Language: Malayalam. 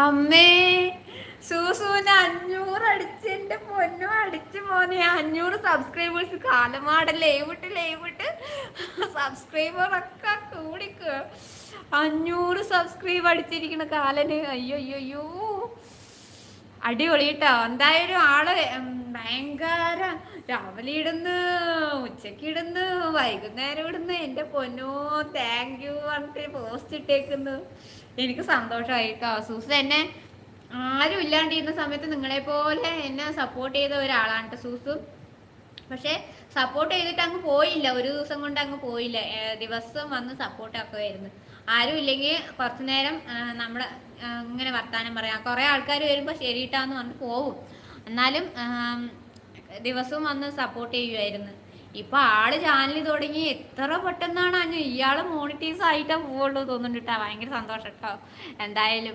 അമ്മേ സൂസൂന് 500 അടിച്ച് എന്റെ പൊന്നു അടിച്ചു പോന്നെ. 500 സബ്സ്ക്രൈബേഴ്സ്. കാലമാടല്ലേ ലൈവിട്ട് സബ്സ്ക്രൈബർ ഒക്കെ കൂടിക്ക്. 500 സബ്സ്ക്രൈബ് അടിച്ചിരിക്കണ കാലന്. അയ്യോ അയ്യോ അയ്യോ, അടിപൊളി കേട്ടോ. എന്തായാലും ആള് ഭയങ്കര. രാവിലെ ഇടുന്ന്, ഉച്ചക്ക് ഇടുന്ന്, വൈകുന്നേരം ഇടുന്ന്. എന്റെ പൊന്നോ താങ്ക് യു പറഞ്ഞിട്ട് പോസ്റ്റ് ഇട്ടേക്കുന്നു. എനിക്ക് സന്തോഷമായി കേട്ടോ. സൂസ എന്നെ ആരും ഇല്ലാണ്ടിരുന്ന സമയത്ത് നിങ്ങളെ പോലെ എന്നെ സപ്പോർട്ട് ചെയ്ത ഒരാളാണ് കേട്ടോ സൂസു. പക്ഷെ സപ്പോർട്ട് ചെയ്തിട്ട് അങ്ങ് പോയില്ല, ഒരു ദിവസം കൊണ്ട് അങ്ങ് പോയില്ല. ദിവസം വന്ന് സപ്പോർട്ട് ആക്കുമായിരുന്നു. ആരും ഇല്ലെങ്കിൽ കുറച്ചു നേരം നമ്മള് ഇങ്ങനെ വർത്താനം പറയാം. കുറെ ആൾക്കാർ വരുമ്പോൾ ശരിയിട്ടാന്ന് പറഞ്ഞ് പോവും. എന്നാലും ദിവസവും വന്ന് സപ്പോർട്ട് ചെയ്യുമായിരുന്നു. ഇപ്പൊ ആള് ചാനൽ തുടങ്ങി എത്ര പെട്ടെന്നാണ് ഇയാള് മോണിറ്റൈസ് ആയിട്ടാ പോവുള്ളൂ തോന്നുന്നുണ്ട് കേട്ടോ. ഭയങ്കര സന്തോഷം കേട്ടോ എന്തായാലും.